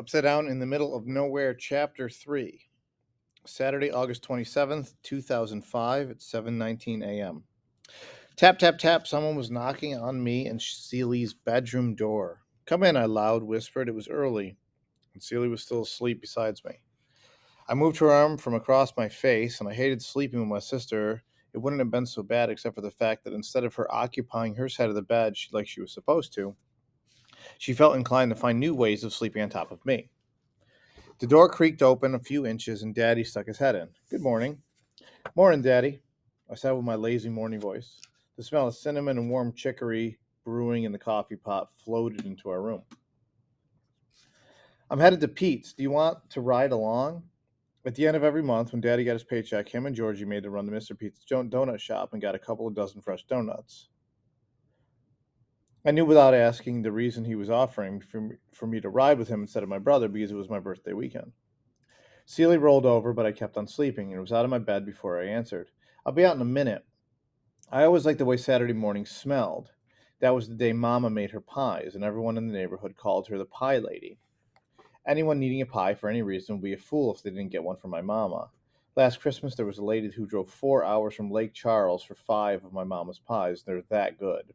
Upside Down in the Middle of Nowhere, Chapter 3. Saturday, August 27th, 2005 at 7:19 a.m. Tap, tap, tap. Someone was knocking on me and Celi's bedroom door. Come in, I loud whispered. It was early, and Celi was still asleep beside me. I moved her arm from across my face, and I hated sleeping with my sister. It wouldn't have been so bad except for the fact that instead of her occupying her side of the bed like she was supposed to, she felt inclined to find new ways of sleeping on top of me. The door creaked open a few inches, and Daddy stuck his head in. Good morning. Morning, Daddy, I said with my lazy morning voice. The smell of cinnamon and warm chicory brewing in the coffee pot floated into our room. I'm headed to Pete's. Do you want to ride along? At the end of every month, when Daddy got his paycheck, him and Georgie made to run to Mr. Pete's donut shop and got a couple of dozen fresh donuts. I knew without asking the reason he was offering for me to ride with him instead of my brother because it was my birthday weekend. Celi rolled over, but I kept on sleeping and was out of my bed before I answered. I'll be out in a minute. I always liked the way Saturday mornings smelled. That was the day Mama made her pies, and everyone in the neighborhood called her the Pie Lady. Anyone needing a pie for any reason would be a fool if they didn't get one from my Mama. Last Christmas, there was a lady who drove 4 hours from Lake Charles for 5 of my Mama's pies. They're that good.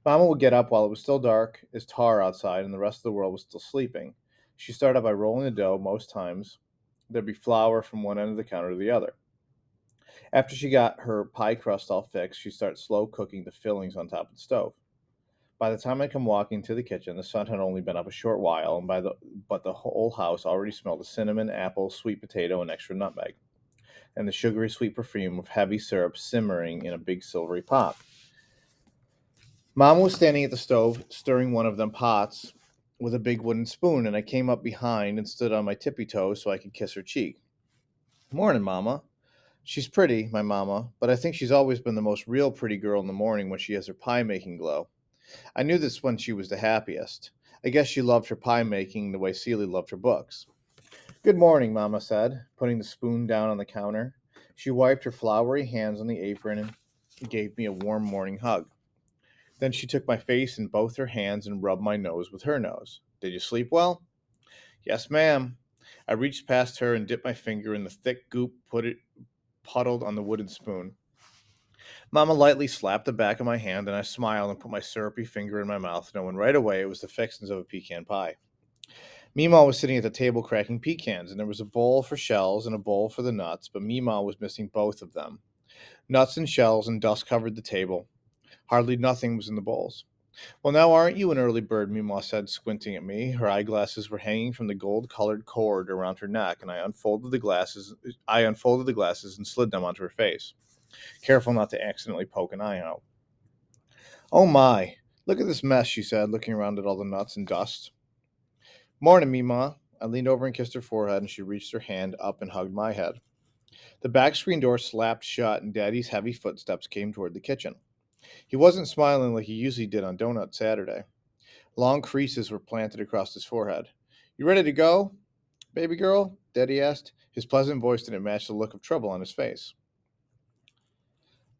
Mama would get up while it was still dark as tar outside and the rest of the world was still sleeping. She started by rolling the dough. Most times there'd be flour from one end of the counter to the other. After she got her pie crust all fixed, she'd start slow cooking the fillings on top of the stove. By the time I come walking to the kitchen, the sun had only been up a short while, but the whole house already smelled of cinnamon, apple, sweet potato, and extra nutmeg, and the sugary sweet perfume of heavy syrup simmering in a big silvery pot. Mom was standing at the stove, stirring one of them pots with a big wooden spoon, and I came up behind and stood on my tippy toes so I could kiss her cheek. Morning, Mama. She's pretty, my Mama, but I think she's always been the most real pretty girl in the morning when she has her pie making glow. I knew this when she was the happiest. I guess she loved her pie making the way Celi loved her books. Good morning, Mama said, putting the spoon down on the counter. She wiped her floury hands on the apron and gave me a warm morning hug. Then she took my face in both her hands and rubbed my nose with her nose. Did you sleep well? Yes, ma'am. I reached past her and dipped my finger in the thick goop puddled on the wooden spoon. Mama lightly slapped the back of my hand, and I smiled and put my syrupy finger in my mouth, knowing right away it was the fixings of a pecan pie. Meemaw was sitting at the table cracking pecans, and there was a bowl for shells and a bowl for the nuts, but Meemaw was missing both of them. Nuts and shells and dust covered the table. Hardly nothing was in the bowls. Well, now aren't you an early bird? Meemaw said, squinting at me. Her eyeglasses were hanging from the gold-colored cord around her neck, and I unfolded the glasses and slid them onto her face, careful not to accidentally poke an eye out. Oh my, look at this mess, she said, looking around at all the nuts and dust. Morning, Meemaw. I leaned over and kissed her forehead, and she reached her hand up and hugged my head. The back screen door slapped shut, and Daddy's heavy footsteps came toward the kitchen. He wasn't smiling like he usually did on Donut Saturday. Long creases were planted across his forehead. You ready to go, baby girl? Daddy asked. His pleasant voice didn't match the look of trouble on his face.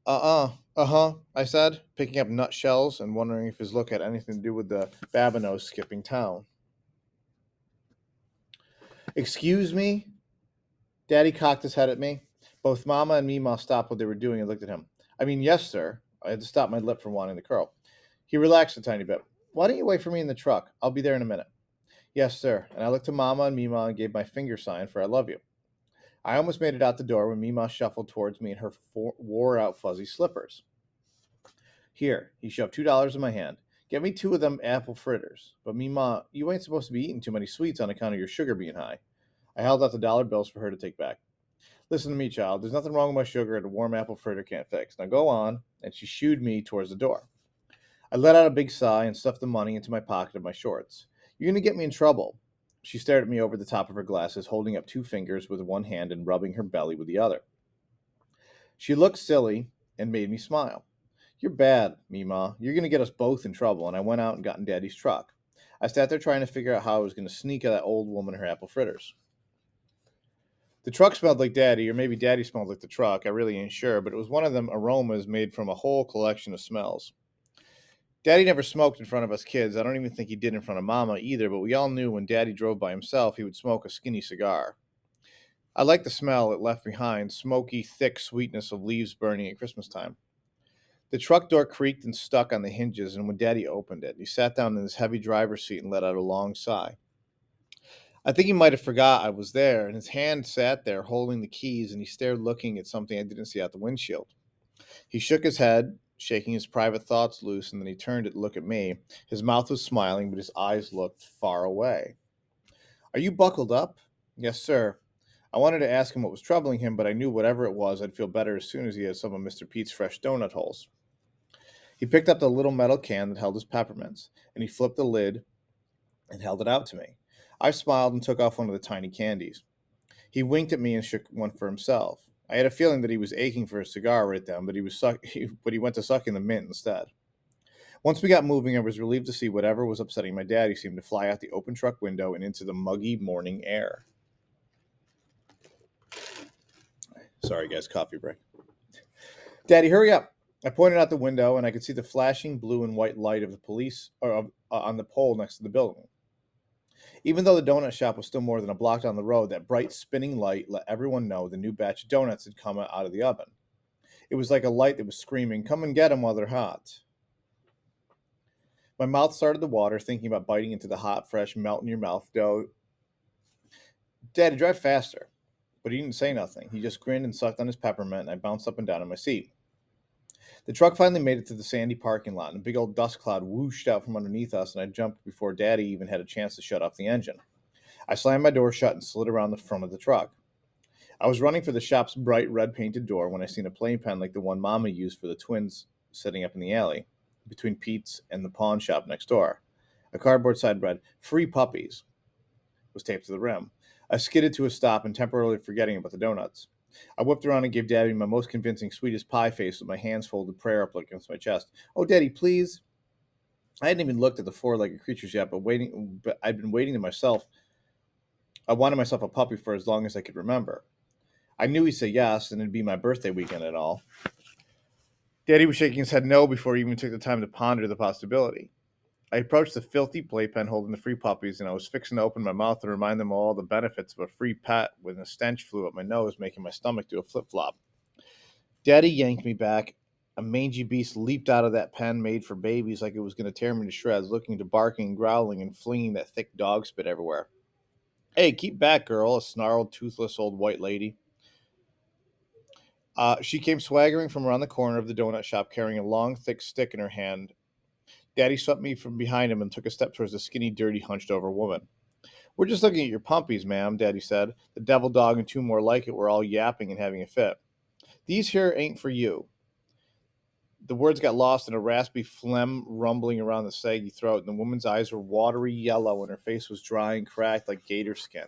Uh-huh, I said, picking up nut shells and wondering if his look had anything to do with the Babineaux skipping town. Excuse me? Daddy cocked his head at me. Both Mama and Meemaw stopped what they were doing and looked at him. I mean, yes, sir. I had to stop my lip from wanting to curl. He relaxed a tiny bit. Why don't you wait for me in the truck? I'll be there in a minute. Yes, sir. And I looked to Mama and Meemaw and gave my finger sign for I love you. I almost made it out the door when Meemaw shuffled towards me in her wore-out fuzzy slippers. Here, he shoved $2 in my hand. Get me 2 of them apple fritters. But Meemaw, you ain't supposed to be eating too many sweets on account of your sugar being high. I held out the dollar bills for her to take back. Listen to me, child. There's nothing wrong with my sugar and a warm apple fritter can't fix. Now go on. And she shooed me towards the door. I let out a big sigh and stuffed the money into my pocket of my shorts. You're going to get me in trouble. She stared at me over the top of her glasses, holding up 2 fingers with one hand and rubbing her belly with the other. She looked silly and made me smile. You're bad, Meemaw. You're going to get us both in trouble. And I went out and got in Daddy's truck. I sat there trying to figure out how I was going to sneak at that old woman her apple fritters. The truck smelled like Daddy, or maybe Daddy smelled like the truck. I really ain't sure, but it was one of them aromas made from a whole collection of smells. Daddy never smoked in front of us kids. I don't even think he did in front of Mama either, but we all knew when Daddy drove by himself, he would smoke a skinny cigar. I liked the smell it left behind, smoky, thick sweetness of leaves burning at Christmas time. The truck door creaked and stuck on the hinges, and when Daddy opened it, he sat down in his heavy driver's seat and let out a long sigh. I think he might have forgot I was there, and his hand sat there holding the keys, and he stared looking at something I didn't see out the windshield. He shook his head, shaking his private thoughts loose, and then he turned to look at me. His mouth was smiling, but his eyes looked far away. Are you buckled up? Yes, sir. I wanted to ask him what was troubling him, but I knew whatever it was, I'd feel better as soon as he had some of Mr. Pete's fresh donut holes. He picked up the little metal can that held his peppermints, and he flipped the lid and held it out to me. I smiled and took off one of the tiny candies. He winked at me and shook one for himself. I had a feeling that he was aching for a cigar right then, but he went to sucking the mint instead. Once we got moving, I was relieved to see whatever was upsetting my daddy seemed to fly out the open truck window and into the muggy morning air. Sorry, guys, coffee break. Daddy, hurry up! I pointed out the window, and I could see the flashing blue and white light of the police on the pole next to the building. Even though the donut shop was still more than a block down the road, that bright spinning light let everyone know the new batch of donuts had come out of the oven. It was like a light that was screaming, "Come and get 'em while they're hot." My mouth started to water, thinking about biting into the hot, fresh, melt in your mouth dough. Daddy, drive faster. But he didn't say nothing. He just grinned and sucked on his peppermint, and I bounced up and down in my seat. The truck finally made it to the sandy parking lot, and a big old dust cloud whooshed out from underneath us, and I jumped before Daddy even had a chance to shut off the engine. I slammed my door shut and slid around the front of the truck. I was running for the shop's bright red painted door when I seen a playpen like the one Mama used for the twins sitting up in the alley between Pete's and the pawn shop next door. A cardboard sign read, "Free puppies," was taped to the rim. I skidded to a stop and temporarily forgetting about the donuts. I whipped around and gave Daddy my most convincing sweetest pie face with my hands folded prayer up against my chest. "Oh, Daddy, please." I hadn't even looked at the four-legged creatures yet, but I'd been waiting to myself. I wanted myself a puppy for as long as I could remember. I knew he'd say yes, and it'd be my birthday weekend and all. Daddy was shaking his head no before he even took the time to ponder the possibility. I approached the filthy playpen holding the free puppies, and I was fixing to open my mouth to remind them of all the benefits of a free pet when a stench flew up my nose, making my stomach do a flip-flop. Daddy yanked me back. A mangy beast leaped out of that pen made for babies like it was going to tear me to shreds, looking to barking and growling and flinging that thick dog spit everywhere. "Hey, keep back, girl," a snarled, toothless old white lady. She came swaggering from around the corner of the donut shop, carrying a long, thick stick in her hand. Daddy swept me from behind him and took a step towards the skinny, dirty, hunched-over woman. "We're just looking at your puppies, ma'am," Daddy said. "The devil dog and two more like it were all yapping and having a fit. These here ain't for you." The words got lost in a raspy phlegm rumbling around the saggy throat, and the woman's eyes were watery yellow, and her face was dry and cracked like gator skin.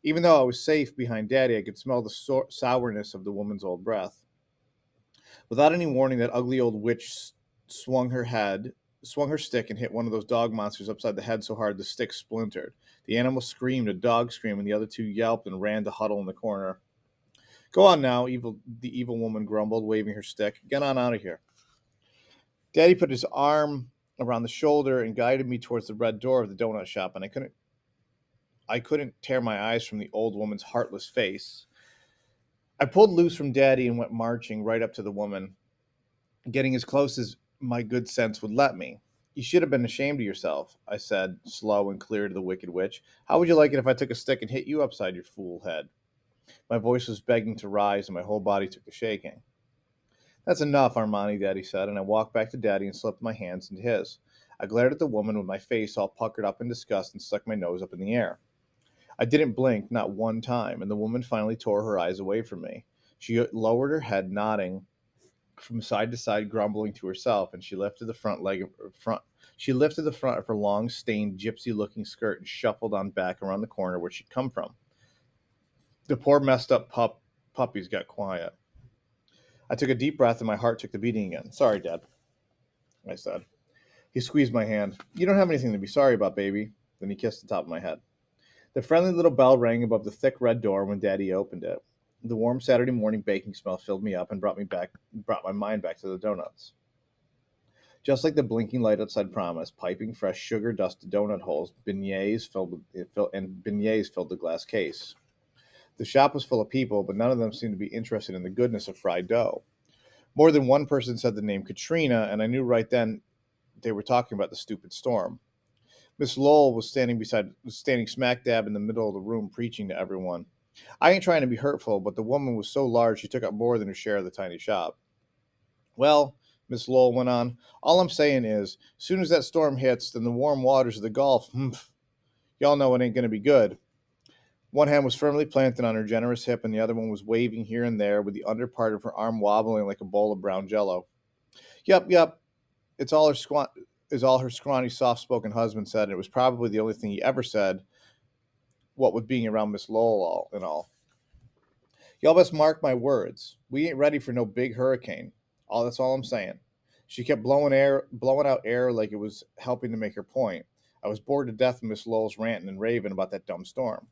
Even though I was safe behind Daddy, I could smell the sourness of the woman's old breath. Without any warning, that ugly old witch swung her stick, and hit one of those dog monsters upside the head so hard the stick splintered. The animal screamed, a dog screamed, and the other two yelped and ran to huddle in the corner. "Go on now," the evil woman grumbled, waving her stick. "Get on out of here." Daddy put his arm around the shoulder and guided me towards the red door of the donut shop, and I couldn't tear my eyes from the old woman's heartless face. I pulled loose from Daddy and went marching right up to the woman, getting as close as my good sense would let me. "You should have been ashamed of yourself," I said, slow and clear to the wicked witch. "How would you like it if I took a stick and hit you upside your fool head?" My voice was begging to rise, and my whole body took to shaking. "That's enough, Armani," Daddy said, and I walked back to Daddy and slipped my hands into his. I glared at the woman with my face all puckered up in disgust and stuck my nose up in the air. I didn't blink, not one time, and the woman finally tore her eyes away from me. She lowered her head, nodding from side to side, grumbling to herself, and she lifted the front of her long, stained, gypsy-looking skirt and shuffled on back around the corner where she'd come from. The poor, messed up puppies got quiet. I took a deep breath, and my heart took the beating again. "Sorry, Dad," I said. He squeezed my hand. "You don't have anything to be sorry about, baby." Then he kissed the top of my head. The friendly little bell rang above the thick red door when Daddy opened it. The warm Saturday morning baking smell filled me up and brought my mind back to the donuts. Just like the blinking light outside promised, piping fresh sugar-dusted donut holes, beignets filled the glass case. The shop was full of people, but none of them seemed to be interested in the goodness of fried dough. More than one person said the name Katrina, and I knew right then they were talking about the stupid storm. Miss Lowell was standing smack dab in the middle of the room, preaching to everyone. I ain't trying to be hurtful, but the woman was so large she took up more than her share of the tiny shop. Well, Miss Lowell went on, all I'm saying is, soon as that storm hits, then the warm waters of the Gulf, y'all know it ain't going to be good. One hand was firmly planted on her generous hip, and the other one was waving here and there, with the under part of her arm wobbling like a bowl of brown jello. Yup, yup, it's all her squat. Is all her scrawny, soft-spoken husband said, and it was probably the only thing he ever said, what with being around Miss Lowell all and all. Y'all best mark my words. We ain't ready for no big hurricane. That's all I'm saying. She kept blowing out air like it was helping to make her point. I was bored to death of Miss Lowell's ranting and raving about that dumb storm.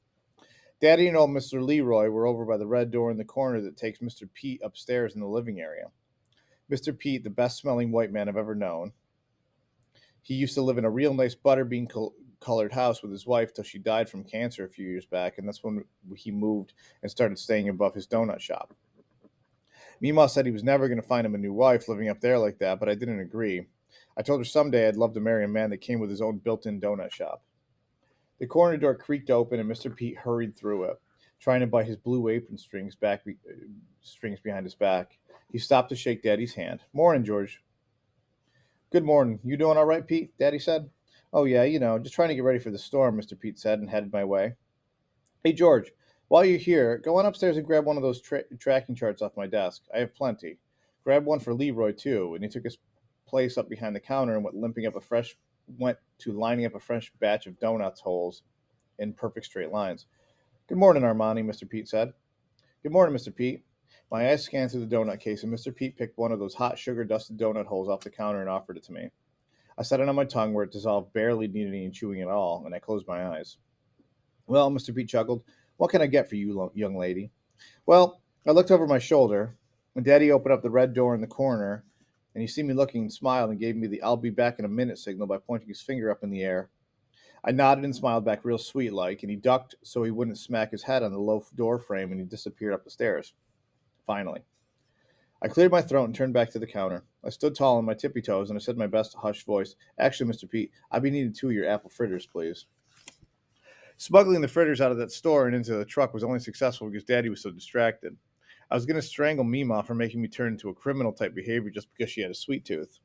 Daddy and old Mr. Leroy were over by the red door in the corner that takes Mr. Pete upstairs in the living area. Mr. Pete, the best smelling white man I've ever known. He used to live in a real nice butterbean colored house with his wife till she died from cancer a few years back, and that's when he moved and started staying above his donut shop. Meemaw said he was never going to find him a new wife living up there like that, but I didn't agree. I told her someday I'd love to marry a man that came with his own built-in donut shop. The corner door creaked open, and Mr. Pete hurried through it, trying to bite his blue apron strings behind his back. He stopped to shake Daddy's hand. Morning, George. Good morning. You doing all right, Pete? Daddy said. Oh, yeah, just trying to get ready for the storm, Mr. Pete said, and headed my way. Hey, George, while you're here, go on upstairs and grab one of those tracking charts off my desk. I have plenty. Grab one for Leroy, too. And he took his place up behind the counter and went to lining up a fresh batch of donuts holes in perfect straight lines. Good morning, Armani, Mr. Pete said. Good morning, Mr. Pete. My eyes scanned through the donut case, and Mr. Pete picked one of those hot sugar-dusted donut holes off the counter and offered it to me. I set it on my tongue where it dissolved, barely needing any chewing at all, and I closed my eyes. Well, Mr. Pete chuckled, what can I get for you, young lady? Well, I looked over my shoulder, and Daddy opened up the red door in the corner, and he see me looking and smiled and gave me the I'll be back in a minute signal by pointing his finger up in the air. I nodded and smiled back real sweet-like, and he ducked so he wouldn't smack his head on the low door frame, and he disappeared up the stairs. Finally. I cleared my throat and turned back to the counter. I stood tall on my tippy toes, and I said in my best hushed voice, Actually, Mr. Pete, I'd be needing 2 of your apple fritters, please. Smuggling the fritters out of that store and into the truck was only successful because Daddy was so distracted. I was going to strangle Meemaw for making me turn into a criminal-type behavior just because she had a sweet tooth.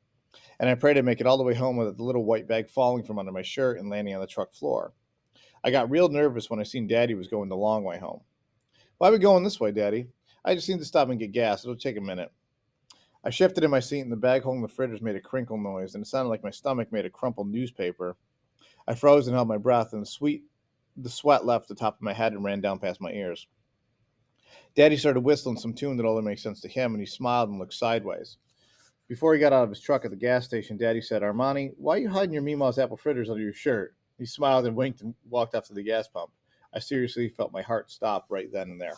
And I prayed I'd make it all the way home with the little white bag falling from under my shirt and landing on the truck floor. I got real nervous when I seen Daddy was going the long way home. Why are we going this way, Daddy? I just need to stop and get gas. It'll take a minute. I shifted in my seat, and the bag holding the fritters made a crinkle noise, and it sounded like my stomach made a crumpled newspaper. I froze and held my breath, and the sweat left the top of my head and ran down past my ears. Daddy started whistling some tune that only made sense to him, and he smiled and looked sideways. Before he got out of his truck at the gas station, Daddy said, Armani, why are you hiding your Meemaw's apple fritters under your shirt? He smiled and winked and walked off to the gas pump. I seriously felt my heart stop right then and there.